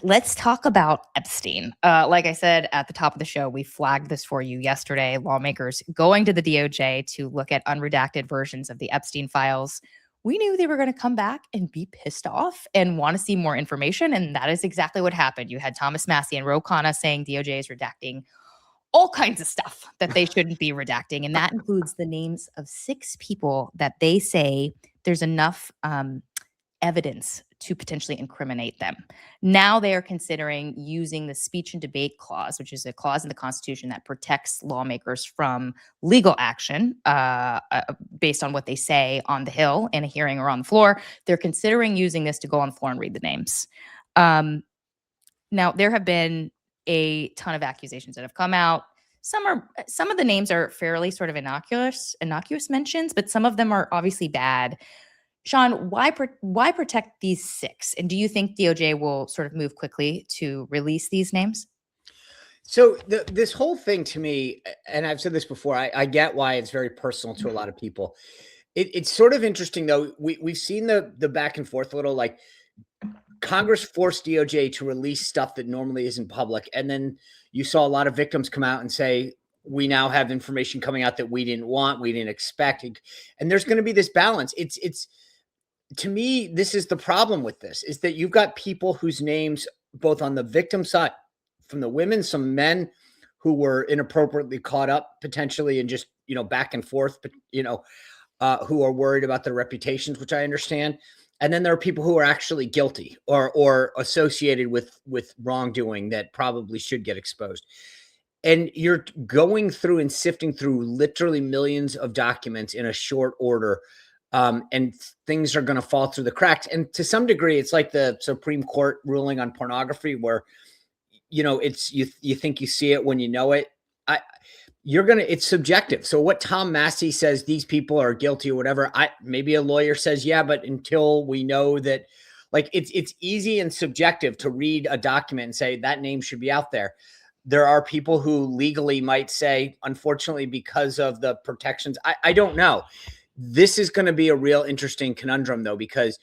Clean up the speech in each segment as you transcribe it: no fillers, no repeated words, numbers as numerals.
let's talk about Epstein. Like I said at the top of the show, we flagged this for you yesterday. Lawmakers going to the DOJ to look at unredacted versions of the Epstein files. We knew they were going to come back and be pissed off and want to see more information. And that is exactly what happened. You had Thomas Massie and Ro Khanna saying DOJ is redacting all kinds of stuff that they shouldn't be redacting. And that includes the names of 6 people that they say there's enough evidence to potentially incriminate them. Now they are considering using the speech and debate clause, which is a clause in the Constitution that protects lawmakers from legal action based on what they say on the Hill in a hearing or on the floor. They're considering using this to go on the floor and read the names. Now, there have been a ton of accusations that have come out. Some of the names are fairly sort of innocuous mentions, but some of them are obviously bad. Sean, why protect these 6? And do you think DOJ will sort of move quickly to release these names? So this whole thing to me, and I've said this before, I get why it's very personal to a lot of people. It's sort of interesting, though. We've seen the back and forth a little, like Congress forced DOJ to release stuff that normally isn't public. And then you saw a lot of victims come out and say, we now have information coming out that we didn't want, we didn't expect. And there's going to be this balance. It's to me, this is the problem with this, is that you've got people whose names, both on the victim side, from the women, some men who were inappropriately caught up potentially and just, back and forth, but, who are worried about their reputations, which I understand. And then there are people who are actually guilty or associated with wrongdoing that probably should get exposed. And you're going through and sifting through literally millions of documents in a short order. And things are going to fall through the cracks. And to some degree, it's like the Supreme Court ruling on pornography, where, it's you think you see it when you know it. It's subjective. So what Tom Massie says, these people are guilty or whatever, maybe a lawyer says, yeah, but until we know that, like, it's easy and subjective to read a document and say that name should be out there. There are people who legally might say, unfortunately, because of the protections, I don't know. This is going to be a real interesting conundrum, though, because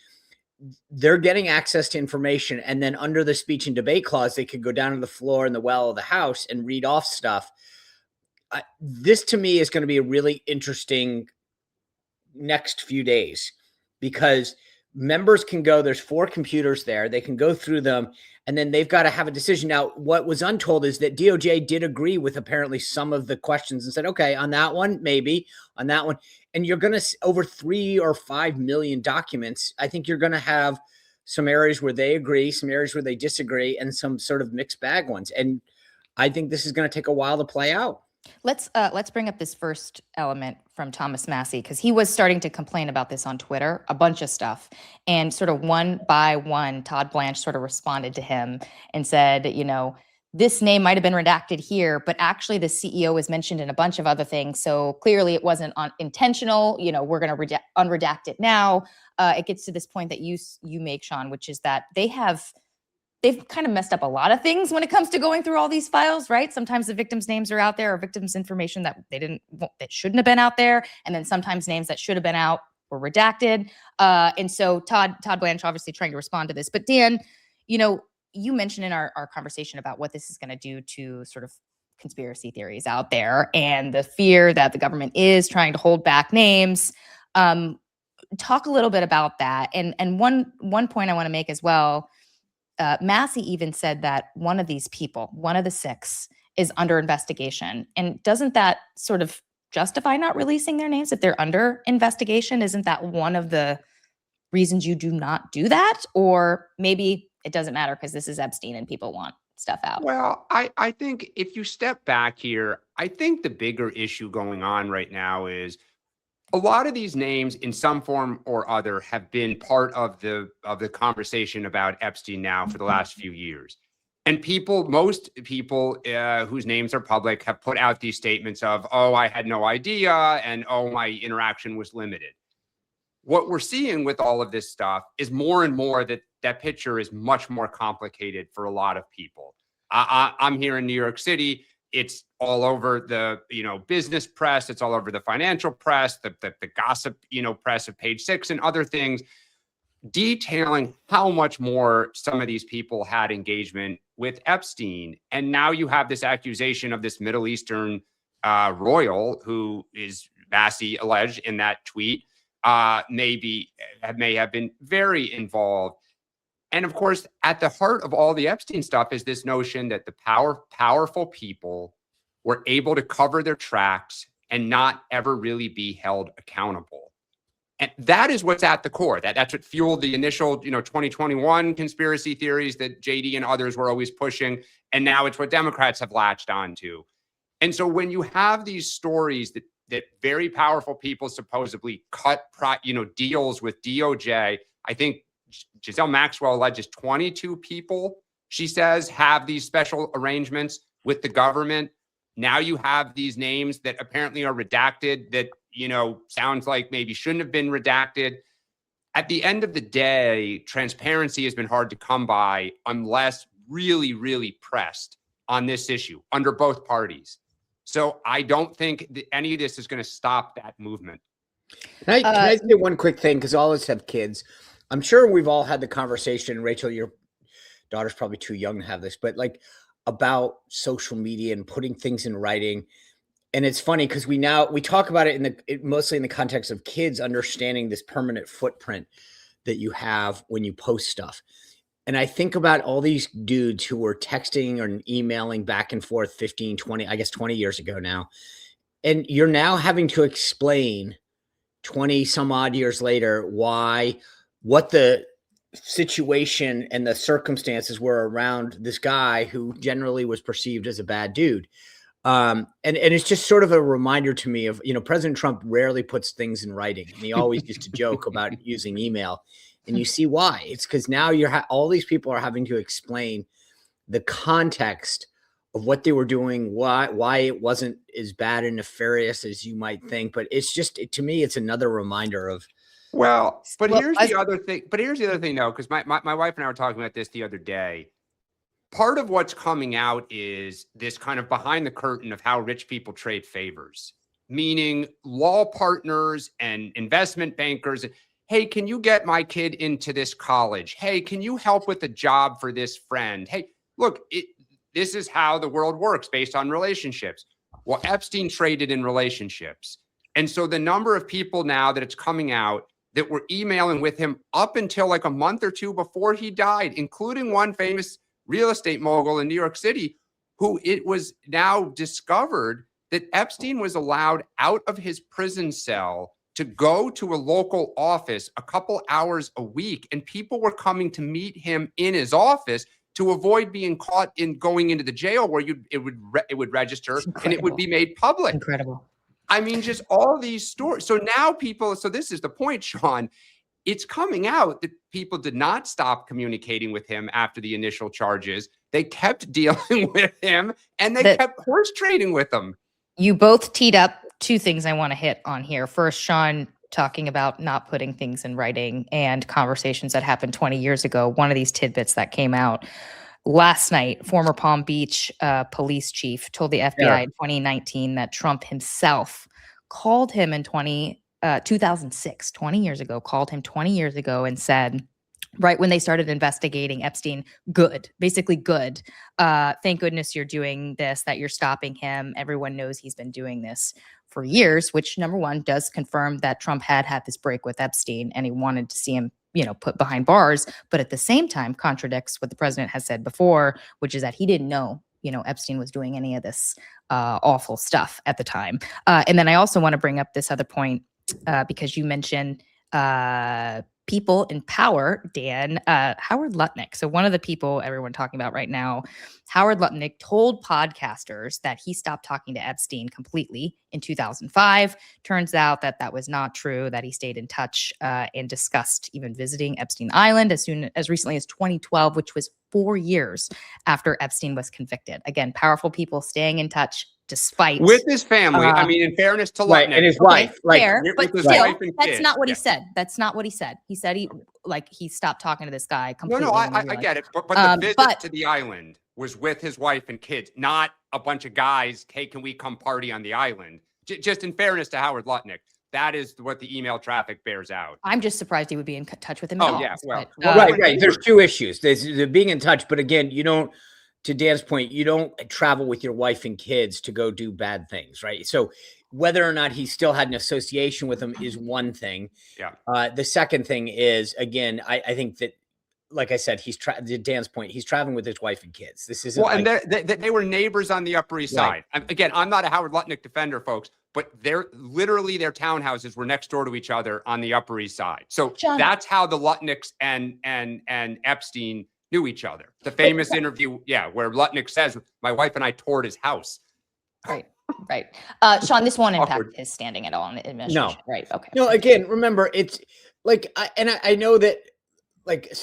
they're getting access to information. And then under the speech and debate clause, they could go down to the floor in the well of the House and read off stuff. This, to me, is going to be a really interesting next few days, because members can go, there's 4 computers there. They can go through them, and then they've got to have a decision. Now, what was untold is that DOJ did agree with apparently some of the questions and said, okay, on that one, maybe on that one. And you're going to, over 3 or 5 million documents, I think you're going to have some areas where they agree, some areas where they disagree, and some sort of mixed bag ones. And I think this is going to take a while to play out. Let's bring up this first element from Thomas Massie, because he was starting to complain about this on Twitter, a bunch of stuff. And sort of one by one, Todd Blanche sort of responded to him and said, this name might have been redacted here, but actually the CEO is mentioned in a bunch of other things. So clearly it wasn't intentional. We're going to unredact it now. It gets to this point that you make, Sean, which is that they've kind of messed up a lot of things when it comes to going through all these files, right? Sometimes the victims' names are out there, or victims' information that that shouldn't have been out there. And then sometimes names that should have been out were redacted. And so Todd Blanche obviously trying to respond to this. But Dan, you mentioned in our conversation about what this is going to do to sort of conspiracy theories out there and the fear that the government is trying to hold back names. Talk a little bit about that. And one point I want to make as well, Massie even said that one of these people, one of the 6, is under investigation. And doesn't that sort of justify not releasing their names if they're under investigation? Isn't that one of the reasons you do not do that? Or maybe it doesn't matter because this is Epstein and people want stuff out? Well, I think if you step back here, I think the bigger issue going on right now is a lot of these names in some form or other have been part of the conversation about Epstein now for the last few years. And most people whose names are public have put out these statements of, oh, I had no idea, and oh, my interaction was limited. What we're seeing with all of this stuff is more and more that picture is much more complicated for a lot of people. I'm here in New York City. It's all over the, business press. It's all over the financial press, the gossip, press of Page Six and other things. detailing how much more some of these people had engagement with Epstein. And now you have this accusation of this Middle Eastern royal who is Massey alleged in that tweet may have been very involved. And of course, at the heart of all the Epstein stuff is this notion that the powerful people were able to cover their tracks and not ever really be held accountable. And that is what's at the core. That's what fueled the initial, 2021 conspiracy theories that JD and others were always pushing. And now it's what Democrats have latched onto. And so when you have these stories that very powerful people supposedly cut, deals with DOJ, I think Giselle Maxwell alleges 22 people, she says, have these special arrangements with the government. Now you have these names that apparently are redacted that, sounds like maybe shouldn't have been redacted. At the end of the day, transparency has been hard to come by unless really, really pressed on this issue under both parties. So I don't think that any of this is going to stop that movement. Can I say one quick thing? Because all of us have kids. I'm sure we've all had the conversation. Rachel, your daughter's probably too young to have this, but about social media and putting things in writing. And it's funny because we talk about it mostly in the context of kids understanding this permanent footprint that you have when you post stuff. And I think about all these dudes who were texting or emailing back and forth 15, 20, I guess 20 years ago now. And you're now having to explain 20 some odd years later what the situation and the circumstances were around this guy who generally was perceived as a bad dude. And it's just sort of a reminder to me of, President Trump rarely puts things in writing. And he always used to joke about using email. And you see why. It's because now all these people are having to explain the context of what they were doing, why it wasn't as bad and nefarious as you might think. But it's just, to me, it's another reminder of. Here's the other thing. But here's the other thing, though, because my wife and I were talking about this the other day. Part of what's coming out is this kind of behind the curtain of how rich people trade favors, meaning law partners and investment bankers. Hey, can you get my kid into this college? Hey, can you help with a job for this friend? Hey, look, this is how the world works based on relationships. Well, Epstein traded in relationships. And so the number of people now that it's coming out that were emailing with him up until like a month or two before he died, including one famous real estate mogul in New York City, who it was now discovered that Epstein was allowed out of his prison cell to go to a local office a couple hours a week. And people were coming to meet him in his office to avoid being caught in going into the jail where it would register and it would be made public. Incredible. I mean, just all these stories. So now so this is the point, Sean. It's coming out that people did not stop communicating with him after the initial charges. They kept dealing with him and they kept horse trading with him. You both teed up two things I want to hit on here. First, Sean talking about not putting things in writing and conversations that happened 20 years ago. One of these tidbits that came out last night, former Palm Beach police chief told the FBI in 2019 that Trump himself called him in 2006, 20 years ago, called him 20 years ago and said, right when they started investigating Epstein, basically good. Thank goodness you're doing this, that you're stopping him. Everyone knows he's been doing this for years, which number one does confirm that Trump had this break with Epstein and he wanted to see him, put behind bars. But at the same time, contradicts what the president has said before, which is that he didn't know, Epstein was doing any of this awful stuff at the time. And then I also want to bring up this other point because you mentioned people in power, Dan, Howard Lutnick. So one of the people everyone talking about right now, Howard Lutnick told podcasters that he stopped talking to Epstein completely in 2005. Turns out that was not true, that he stayed in touch and discussed even visiting Epstein Island as recently as 2012, which was 4 years after Epstein was convicted. Again, powerful people staying in touch despite with his family. I mean, in fairness to Lutnick and his wife, fair, but still, that's not what he said. That's not what he said. He said he stopped talking to this guy completely. No, I get it. But the visit to the island was with his wife and kids, not a bunch of guys. Hey, can we come party on the island? Just in fairness to Howard Lutnick. That is what the email traffic bears out. I'm just surprised he would be in touch with him at Oh, all. yeah, well, but, Right. There's two issues. There's the being in touch, but again, you don't, to Dan's point, you don't travel with your wife and kids to go do bad things, right? So whether or not he still had an association with them is one thing. Yeah. The second thing is, again, I think that, like I said, to Dan's point, he's traveling with his wife and kids. This isn't well, and they were neighbors on the Upper East Side. Again, I'm not a Howard Lutnick defender, folks, but they're literally, their townhouses were next door to each other on the Upper East Side. So John, that's how the Lutnicks and Epstein knew each other. The famous interview, where Lutnick says, "My wife and I toured his house." Right. Sean, this won't impact Awkward. his standing at all in the administration. No. Right. Okay. No, again, remember, it's like, I know that, like,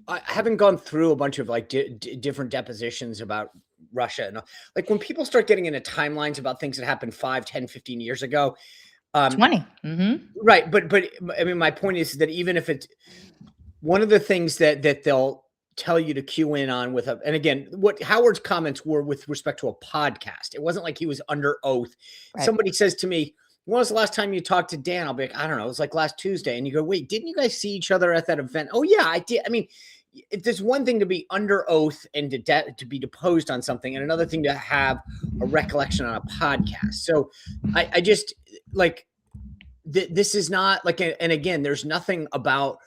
I haven't gone through a bunch of like different depositions about Russia and like when people start getting into timelines about things that happened 5, 10, 15 years ago. 20. Mm-hmm. Right. But I mean, my point is that even if it's one of the things that they'll tell you to cue in on with and again, what Howard's comments were with respect to a podcast. It wasn't like he was under oath. Right. Somebody says to me, "When was the last time you talked to Dan?" I'll be like, "I don't know. It was like last Tuesday." And you go, "Wait, didn't you guys see each other at that event?" "Oh yeah, I did." I mean, if there's one thing to be under oath and to be deposed on something, and another thing to have a recollection on a podcast. So I just like this is not like, and again, there's nothing about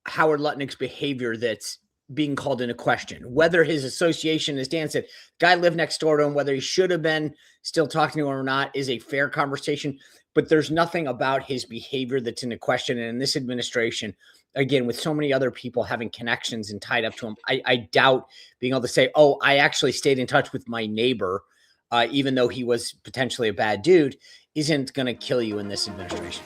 Howard Lutnick's behavior that's being called into question. Whether his association, as Dan said, guy lived next door to him, whether he should have been still talking to him or not is a fair conversation. But there's nothing about his behavior that's in question. And in this administration, again, with so many other people having connections and tied up to him, I doubt being able to say, "Oh, I actually stayed in touch with my neighbor, even though he was potentially a bad dude," isn't going to kill you in this administration.